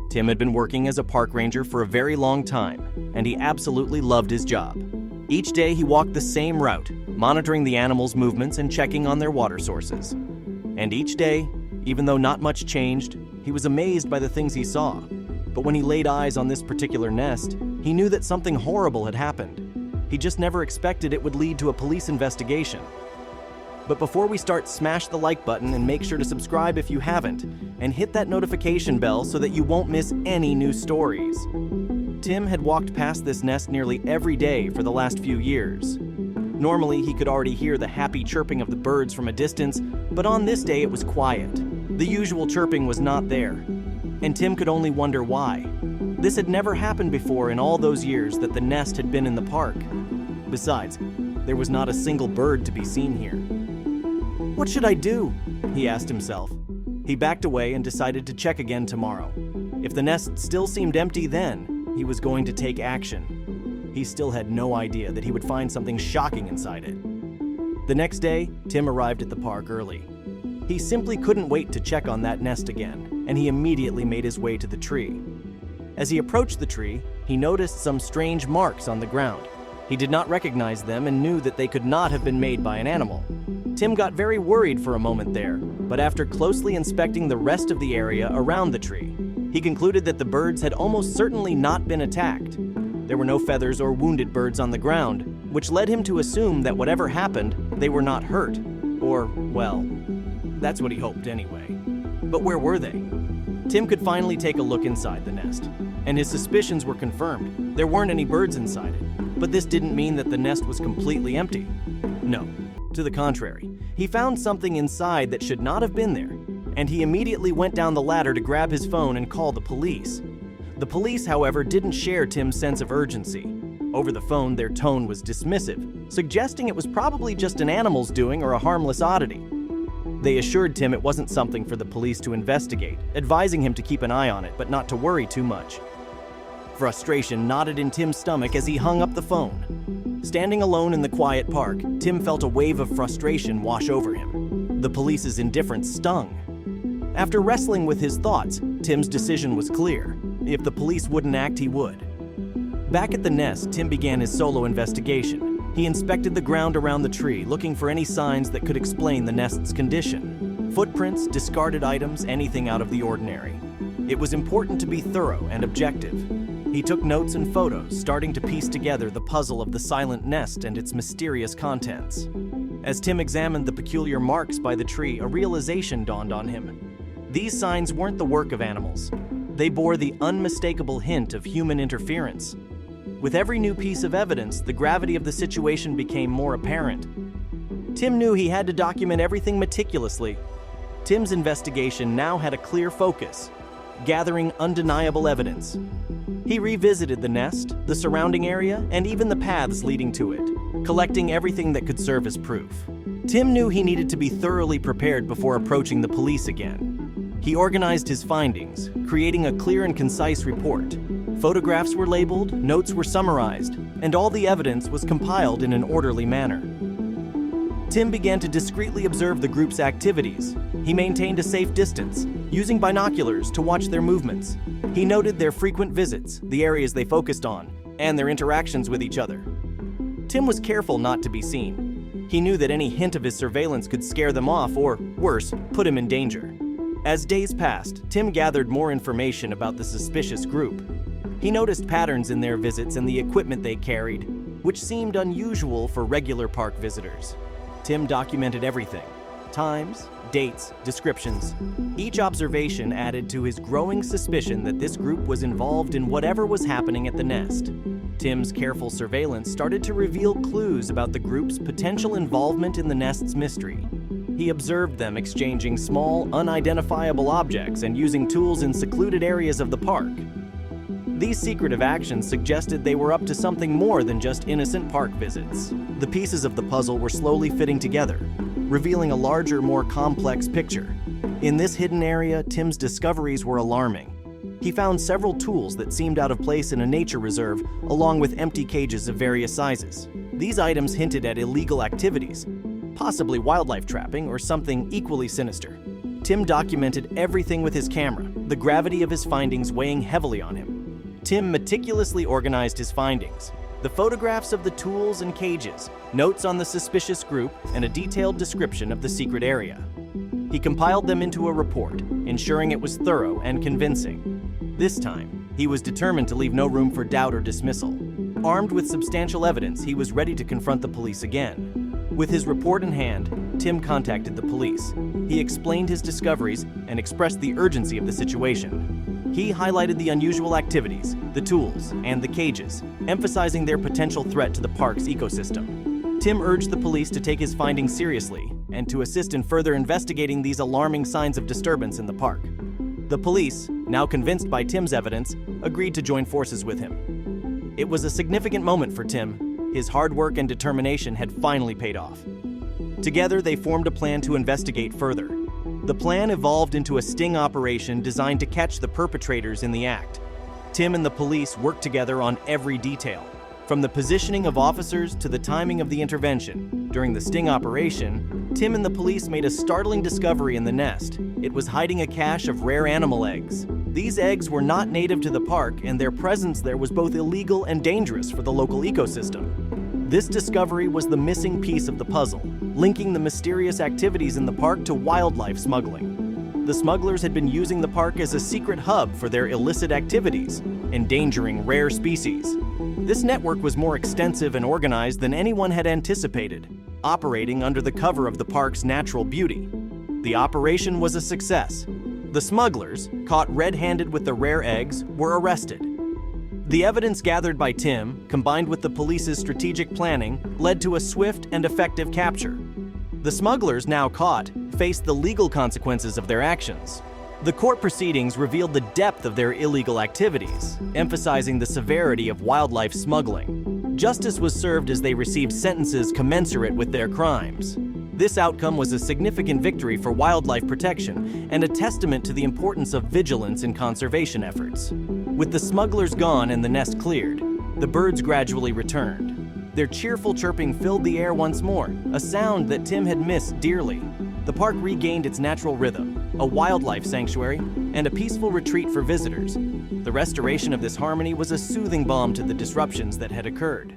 Tim had been working as a park ranger for a very long time, and he absolutely loved his job. Each day he walked the same route, monitoring the animals' movements and checking on their water sources. And each day, even though not much changed, he was amazed by the things he saw. But when he laid eyes on this particular nest, he knew that something horrible had happened. He just never expected it would lead to a police investigation. But before we start, smash the like button and make sure to subscribe if you haven't, and hit that notification bell so that you won't miss any new stories. Tim had walked past this nest nearly every day for the last few years. Normally, he could already hear the happy chirping of the birds from a distance, but on this day it was quiet. The usual chirping was not there, and Tim could only wonder why. This had never happened before in all those years that the nest had been in the park. Besides, there was not a single bird to be seen here. What should I do? He asked himself. He backed away and decided to check again tomorrow. If the nest still seemed empty then, he was going to take action. He still had no idea that he would find something shocking inside it. The next day, Tim arrived at the park early. He simply couldn't wait to check on that nest again, and he immediately made his way to the tree. As he approached the tree, he noticed some strange marks on the ground. He did not recognize them and knew that they could not have been made by an animal. Tim got very worried for a moment there, but after closely inspecting the rest of the area around the tree, he concluded that the birds had almost certainly not been attacked. There were no feathers or wounded birds on the ground, which led him to assume that whatever happened, they were not hurt. Or, well, that's what he hoped anyway. But where were they? Tim could finally take a look inside the nest, and his suspicions were confirmed. There weren't any birds inside it, but this didn't mean that the nest was completely empty. No, to the contrary, he found something inside that should not have been there, and he immediately went down the ladder to grab his phone and call the police. The police, however, didn't share Tim's sense of urgency. Over the phone, their tone was dismissive, suggesting it was probably just an animal's doing or a harmless oddity. They assured Tim it wasn't something for the police to investigate, advising him to keep an eye on it, but not to worry too much. Frustration knotted in Tim's stomach as he hung up the phone. Standing alone in the quiet park, Tim felt a wave of frustration wash over him. The police's indifference stung. After wrestling with his thoughts, Tim's decision was clear. If the police wouldn't act, he would. Back at the nest, Tim began his solo investigation. He inspected the ground around the tree, looking for any signs that could explain the nest's condition. Footprints, discarded items, anything out of the ordinary. It was important to be thorough and objective. He took notes and photos, starting to piece together the puzzle of the silent nest and its mysterious contents. As Tim examined the peculiar marks by the tree, a realization dawned on him. These signs weren't the work of animals. They bore the unmistakable hint of human interference. With every new piece of evidence, the gravity of the situation became more apparent. Tim knew he had to document everything meticulously. Tim's investigation now had a clear focus, gathering undeniable evidence. He revisited the nest, the surrounding area, and even the paths leading to it, collecting everything that could serve as proof. Tim knew he needed to be thoroughly prepared before approaching the police again. He organized his findings, creating a clear and concise report. Photographs were labeled, notes were summarized, and all the evidence was compiled in an orderly manner. Tim began to discreetly observe the group's activities. He maintained a safe distance, using binoculars to watch their movements. He noted their frequent visits, the areas they focused on, and their interactions with each other. Tim was careful not to be seen. He knew that any hint of his surveillance could scare them off or, worse, put him in danger. As days passed, Tim gathered more information about the suspicious group. He noticed patterns in their visits and the equipment they carried, which seemed unusual for regular park visitors. Tim documented everything: times, dates, descriptions. Each observation added to his growing suspicion that this group was involved in whatever was happening at the nest. Tim's careful surveillance started to reveal clues about the group's potential involvement in the nest's mystery. He observed them exchanging small, unidentifiable objects and using tools in secluded areas of the park. These secretive actions suggested they were up to something more than just innocent park visits. The pieces of the puzzle were slowly fitting together, revealing a larger, more complex picture. In this hidden area, Tim's discoveries were alarming. He found several tools that seemed out of place in a nature reserve, along with empty cages of various sizes. These items hinted at illegal activities, possibly wildlife trapping or something equally sinister. Tim documented everything with his camera, the gravity of his findings weighing heavily on him. Tim meticulously organized his findings: the photographs of the tools and cages, notes on the suspicious group, and a detailed description of the secret area. He compiled them into a report, ensuring it was thorough and convincing. This time, he was determined to leave no room for doubt or dismissal. Armed with substantial evidence, he was ready to confront the police again. With his report in hand, Tim contacted the police. He explained his discoveries and expressed the urgency of the situation. He highlighted the unusual activities, the tools, and the cages, emphasizing their potential threat to the park's ecosystem. Tim urged the police to take his findings seriously and to assist in further investigating these alarming signs of disturbance in the park. The police, now convinced by Tim's evidence, agreed to join forces with him. It was a significant moment for Tim. His hard work and determination had finally paid off. Together, they formed a plan to investigate further. The plan evolved into a sting operation designed to catch the perpetrators in the act. Tim and the police worked together on every detail, from the positioning of officers to the timing of the intervention. During the sting operation, Tim and the police made a startling discovery in the nest. It was hiding a cache of rare animal eggs. These eggs were not native to the park, and their presence there was both illegal and dangerous for the local ecosystem. This discovery was the missing piece of the puzzle, linking the mysterious activities in the park to wildlife smuggling. The smugglers had been using the park as a secret hub for their illicit activities, endangering rare species. This network was more extensive and organized than anyone had anticipated, operating under the cover of the park's natural beauty. The operation was a success. The smugglers, caught red-handed with the rare eggs, were arrested. The evidence gathered by Tim, combined with the police's strategic planning, led to a swift and effective capture. The smugglers, now caught, faced the legal consequences of their actions. The court proceedings revealed the depth of their illegal activities, emphasizing the severity of wildlife smuggling. Justice was served as they received sentences commensurate with their crimes. This outcome was a significant victory for wildlife protection and a testament to the importance of vigilance in conservation efforts. With the smugglers gone and the nest cleared, the birds gradually returned. Their cheerful chirping filled the air once more, a sound that Tim had missed dearly. The park regained its natural rhythm, a wildlife sanctuary, and a peaceful retreat for visitors. The restoration of this harmony was a soothing balm to the disruptions that had occurred.